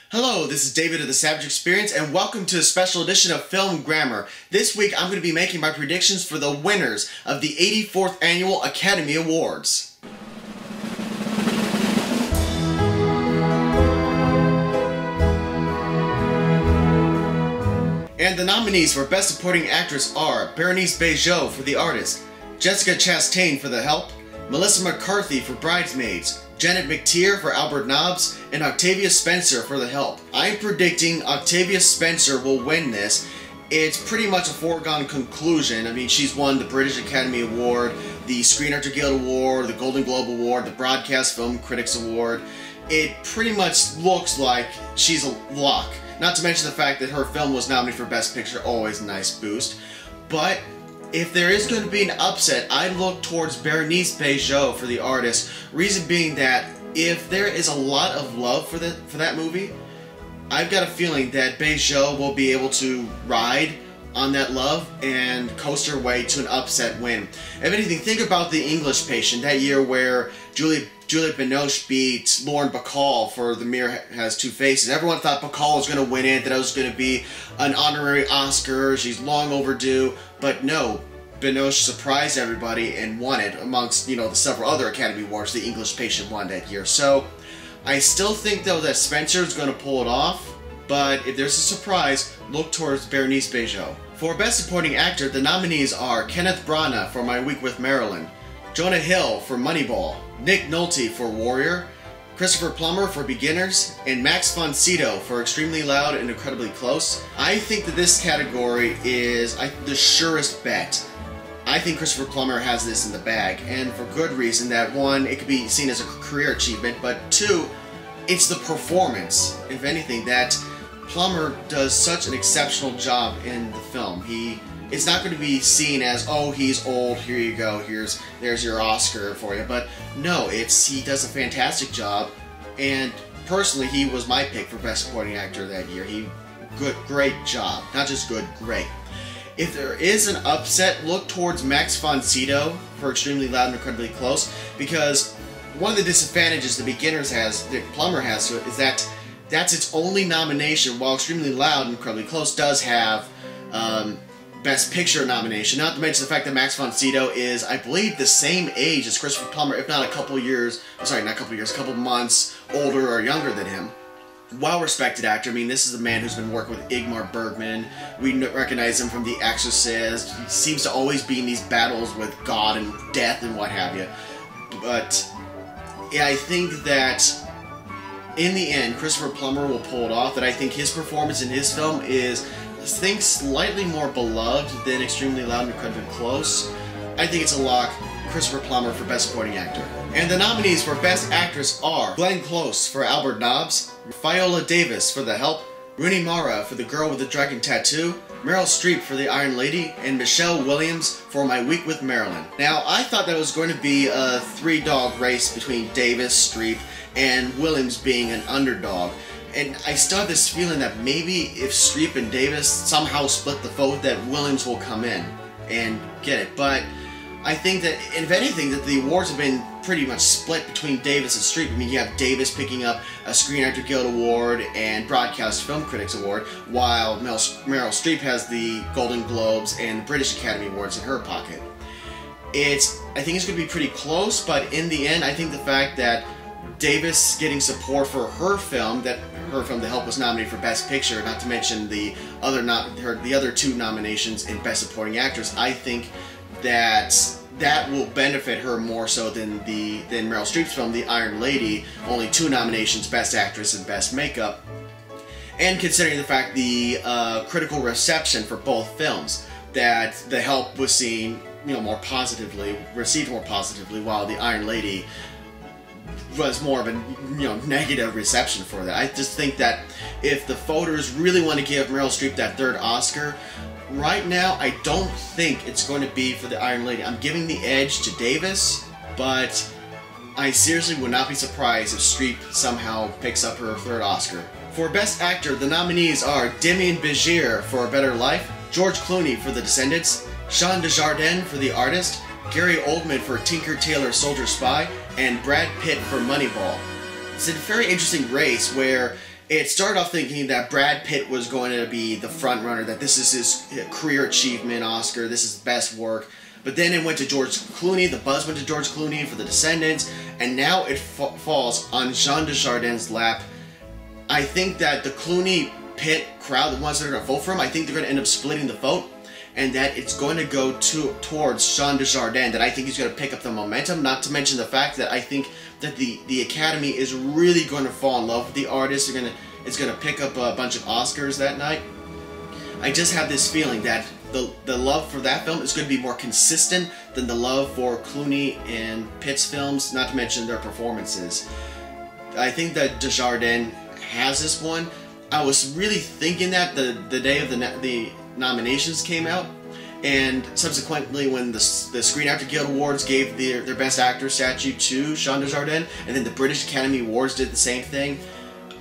Hello, this is David of The Savage Experience, and welcome to a special edition of Film Grammar. This week I'm going to be making my predictions for the winners of the 84th Annual Academy Awards. And the nominees for Best Supporting Actress are Berenice Bejo for The Artist, Jessica Chastain for The Help, Melissa McCarthy for Bridesmaids, Janet McTeer for Albert Nobbs, and Octavia Spencer for The Help. I'm predicting Octavia Spencer will win this. It's pretty much a foregone conclusion. I mean, she's won the British Academy Award, the Screen Actor Guild Award, the Golden Globe Award, the Broadcast Film Critics Award. It pretty much looks like she's a lock. Not to mention the fact that her film was nominated for Best Picture, always a nice boost. But if there is going to be an upset, I look towards Berenice Bejo for The Artist. Reason being that if there is a lot of love for that movie, I've got a feeling that Bejo will be able to ride on that love and coast her way to an upset win. If anything, think about The English Patient, that year where Juliette Binoche beat Lauren Bacall for The Mirror Has Two Faces. Everyone thought Bacall was going to win it, that it was going to be an honorary Oscar, she's long overdue, but no, Binoche surprised everybody and won it amongst, the several other Academy Awards The English Patient won that year. So, I still think though that Spencer is going to pull it off, but if there's a surprise, look towards Berenice Bejo. For Best Supporting Actor, the nominees are Kenneth Branagh for My Week with Marilyn, Jonah Hill for Moneyball, Nick Nolte for Warrior, Christopher Plummer for Beginners, and Max von Sydow for Extremely Loud and Incredibly Close. I think that this category is the surest bet. I think Christopher Plummer has this in the bag, and for good reason. That one, it could be seen as a career achievement, but two, it's the performance, if anything, that Plummer does such an exceptional job in the film. It's not going to be seen as, oh, he's old, here you go, there's your Oscar for you, but no, he does a fantastic job, and personally, he was my pick for Best Supporting Actor that year. Great job. Not just good, great. If there is an upset, look towards Max von Sydow for Extremely Loud and Incredibly Close, because one of the disadvantages that Plummer has to it is that that's its only nomination, while Extremely Loud and Incredibly Close does have Best Picture nomination, not to mention the fact that Max von Sydow is, I believe, the same age as Christopher Plummer, if not a couple months older or younger than him. Well-respected actor. I mean, this is a man who's been working with Ingmar Bergman. We recognize him from The Exorcist. He seems to always be in these battles with God and death and what have you. But yeah, I think that in the end, Christopher Plummer will pull it off. That I think his performance in his film is, slightly more beloved than Extremely Loud and Incredibly Close. I think it's a lock. Christopher Plummer for Best Supporting Actor. And the nominees for Best Actress are Glenn Close for Albert Nobbs, Viola Davis for The Help, Rooney Mara for The Girl with the Dragon Tattoo, Meryl Streep for The Iron Lady, and Michelle Williams for My Week with Marilyn. Now, I thought that was going to be a three-dog race between Davis, Streep, and Williams being an underdog. And I still have this feeling that maybe if Streep and Davis somehow split the vote, that Williams will come in and get it. But I think that, if anything, that the awards have been pretty much split between Davis and Streep. I mean, you have Davis picking up a Screen Actor Guild Award and Broadcast Film Critics Award, while Meryl Streep has the Golden Globes and the British Academy Awards in her pocket. I think it's going to be pretty close, but in the end, I think the fact that Davis getting support for her film, The Help, was nominated for Best Picture, not to mention the other two nominations in Best Supporting Actress, I think that will benefit her more so than Meryl Streep's film, The Iron Lady, only two nominations, Best Actress and Best Makeup. And considering the fact the critical reception for both films, that The Help was seen, received more positively, while The Iron Lady was more of a negative reception for that. I just think that if the voters really want to give Meryl Streep that third Oscar, right now I don't think it's going to be for The Iron Lady. I'm giving the edge to Davis, but I seriously would not be surprised if Streep somehow picks up her third Oscar. For Best Actor, the nominees are Damien Bichir for A Better Life, George Clooney for The Descendants, Sean Dujardin for The Artist, Gary Oldman for Tinker Tailor Soldier Spy, and Brad Pitt for Moneyball. it's a very interesting race where it started off thinking that Brad Pitt was going to be the front runner, that this is his career achievement Oscar, this is best work. But then it went to George Clooney, the buzz went to George Clooney for The Descendants, and now it falls on Jean Dujardin's lap. I think that the Clooney Pitt crowd, the ones that are going to vote for him, I think they're going to end up splitting the vote, and that it's going to go towards Jean Dujardin, that I think he's going to pick up the momentum, not to mention the fact that I think that the Academy is really going to fall in love with the artist. It's going to pick up a bunch of Oscars that night. I just have this feeling that the love for that film is going to be more consistent than the love for Clooney and Pitt's films, not to mention their performances. I think that Dujardin has this one. I was really thinking that the day of the nominations came out, and subsequently when the Screen Actor Guild Awards gave their Best Actor statue to Jean Dujardin, and then the British Academy Awards did the same thing,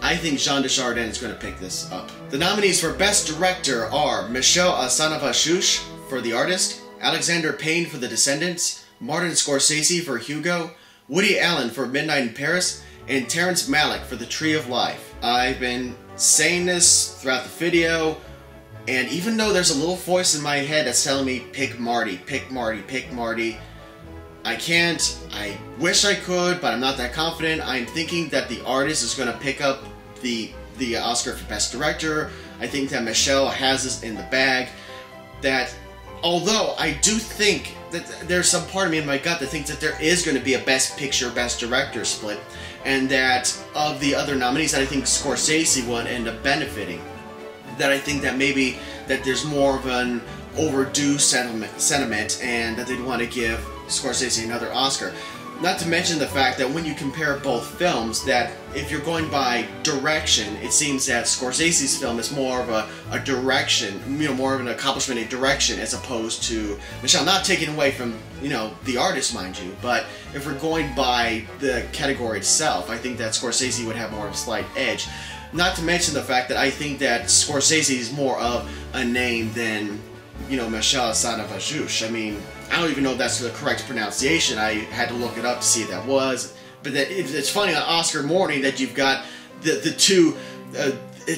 I think Jean Dujardin is going to pick this up. The nominees for Best Director are Michel Hazanavicius for The Artist, Alexander Payne for The Descendants, Martin Scorsese for Hugo, Woody Allen for Midnight in Paris, and Terrence Malick for The Tree of Life. I've been saying this throughout the video, and even though there's a little voice in my head that's telling me, pick Marty, pick Marty, pick Marty, I can't. I wish I could, but I'm not that confident. I'm thinking that The Artist is going to pick up the Oscar for Best Director. I think that Michel has this in the bag. That, although I do think that there's some part of me in my gut that thinks that there is going to be a Best Picture, Best Director split, and that of the other nominees, that I think Scorsese will end up benefiting. That I think that maybe that there's more of an overdue sentiment, and that they'd want to give Scorsese another Oscar. Not to mention the fact that when you compare both films, that if you're going by direction, it seems that Scorsese's film is more of a direction, more of an accomplishment in direction, as opposed to Michel. Not taking away from, The Artist, mind you, but if we're going by the category itself, I think that Scorsese would have more of a slight edge. Not to mention the fact that I think that Scorsese is more of a name than, Michel Hazanavicius. I mean, I don't even know if that's the correct pronunciation. I had to look it up to see if that was. But it's funny on Oscar morning that you've got the two,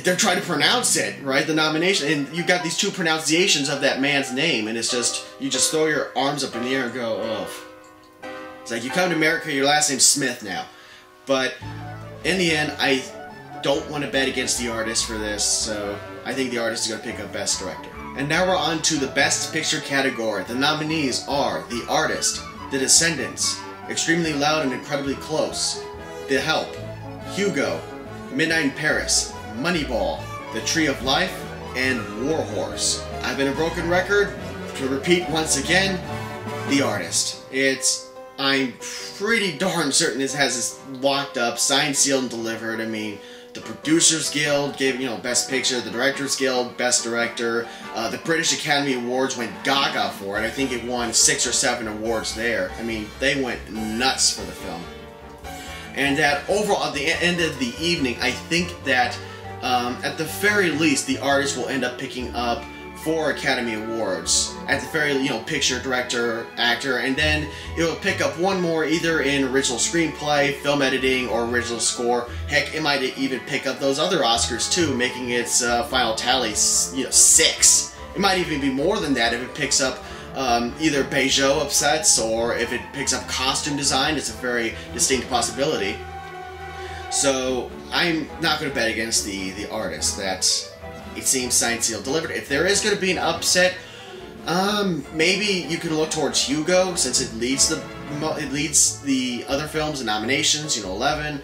they're trying to pronounce it, right? The nomination. And you've got these two pronunciations of that man's name. And it's just, you just throw your arms up in the air and go, oh. It's like you come to America, your last name's Smith now. But in the end, I don't want to bet against The Artist for this. So I think The Artist is going to pick up Best Director. And now we're on to the Best Picture category. The nominees are The Artist, The Descendants, Extremely Loud and Incredibly Close, The Help, Hugo, Midnight in Paris, Moneyball, The Tree of Life, and War Horse. I've been a broken record. To repeat once again, The Artist. I'm pretty darn certain this has this locked up, signed, sealed, and delivered. I mean, the Producers Guild gave, Best Picture, the Directors Guild, Best Director, the British Academy Awards went gaga for it. I think it won 6 or 7 awards there. I mean, they went nuts for the film. And that overall, at the end of the evening, I think that at the very least, The Artist will end up picking up 4 Academy Awards. At the very, picture, director, actor, and then it will pick up 1 more either in original screenplay, film editing, or original score. Heck, it might even pick up those other Oscars too, making its final tally, 6. It might even be more than that if it picks up either Beijing upsets, or if it picks up costume design. It's a very distinct possibility. So I'm not going to bet against the Artist. That it seems signed, sealed, delivered. If there is going to be an upset, maybe you can look towards Hugo, since it leads the other films in nominations, 11.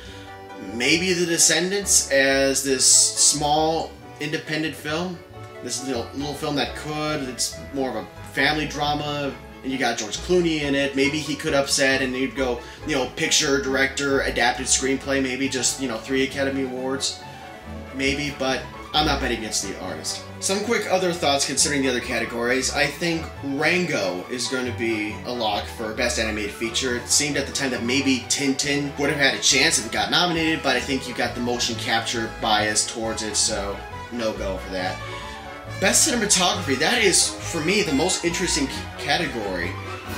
Maybe The Descendants as this small independent film. This little film that it's more of a family drama, and you got George Clooney in it. Maybe he could upset, and you'd go, picture, director, adapted screenplay, maybe just, 3 Academy Awards. Maybe, but I'm not betting against The Artist. Some quick other thoughts considering the other categories. I think Rango is going to be a lock for Best Animated Feature. It seemed at the time that maybe Tintin would have had a chance if it got nominated, but I think you got the motion capture bias towards it, so no go for that. Best Cinematography, that is, for me, the most interesting category,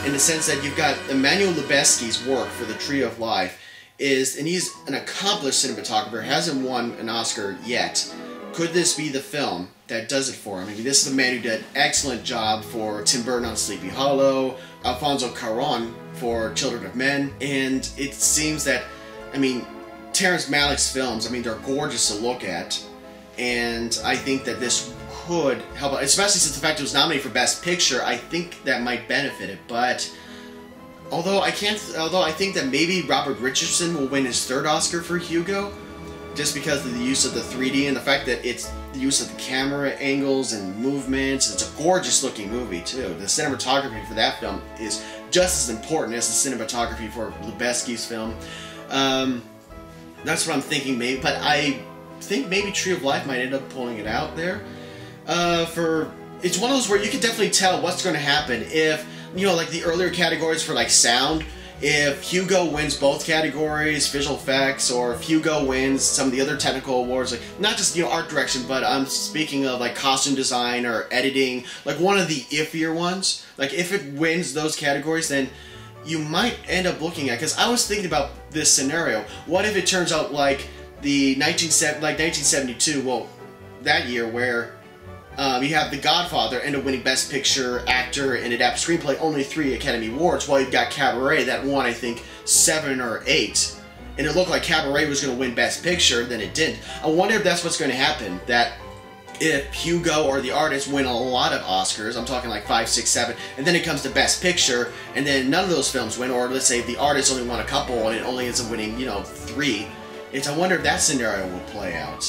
in the sense that you've got Emmanuel Lubezki's work for The Tree of Life, is, and he's an accomplished cinematographer, hasn't won an Oscar yet. Could this be the film that does it for him? I mean, this is the man who did an excellent job for Tim Burton on Sleepy Hollow, Alfonso Cuarón for Children of Men, and it seems that, I mean, Terrence Malick's films, I mean, they're gorgeous to look at, and I think that this could help out, especially since the fact it was nominated for Best Picture. I think that might benefit it, but although I think that maybe Robert Richardson will win his third Oscar for Hugo, just because of the use of the 3D and the fact that it's the use of the camera angles and movements. It's a gorgeous looking movie too. The cinematography for that film is just as important as the cinematography for Lubezki's film. That's what I'm thinking, maybe, but I think maybe Tree of Life might end up pulling it out there. It's one of those where you can definitely tell what's going to happen if, you know, like the earlier categories for like sound, if Hugo wins both categories, visual effects, or if Hugo wins some of the other technical awards, like not just, you know, art direction, but I'm speaking of like costume design or editing, like one of the iffier ones. Like if it wins those categories, then you might end up looking at, because I was thinking about this scenario. What if it turns out like the 1972, well, that year where you have The Godfather end up winning Best Picture, Actor, and Adapted Screenplay, only 3 Academy Awards, while you've got Cabaret that won, I think, 7 or 8. And it looked like Cabaret was going to win Best Picture, then it didn't. I wonder if that's what's going to happen, that if Hugo or The Artist win a lot of Oscars, I'm talking like 5, 6, 7, and then it comes to Best Picture, and then none of those films win, or let's say The Artist only won a couple, and it only ends up winning, you know, 3. I wonder if that scenario will play out.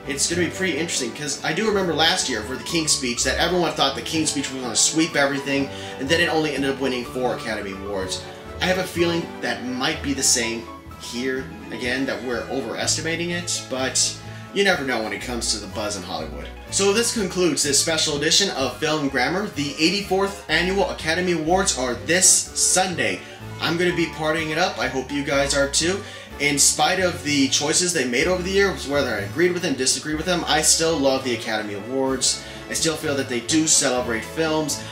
It's going to be pretty interesting, because I do remember last year for the King's Speech that everyone thought the King's Speech was going to sweep everything, and then it only ended up winning 4 Academy Awards. I have a feeling that might be the same here, again, that we're overestimating it, but you never know when it comes to the buzz in Hollywood. So this concludes this special edition of Film Grammar. The 84th Annual Academy Awards are this Sunday. I'm going to be partying it up. I hope you guys are too. In spite of the choices they made over the years, whether I agreed with them, disagreed with them, I still love the Academy Awards. I still feel that they do celebrate films,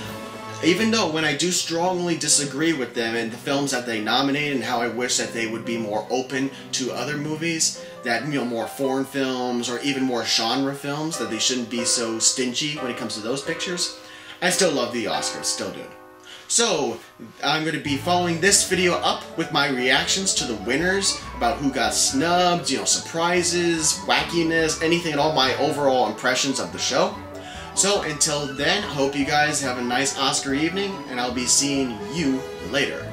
even though when I do strongly disagree with them and the films that they nominate and how I wish that they would be more open to other movies, that, you know, more foreign films or even more genre films, that they shouldn't be so stingy when it comes to those pictures. I still love the Oscars, still do. So, I'm going to be following this video up with my reactions to the winners, about who got snubbed, you know, surprises, wackiness, anything at all, my overall impressions of the show. So, until then, I hope you guys have a nice Oscar evening, and I'll be seeing you later.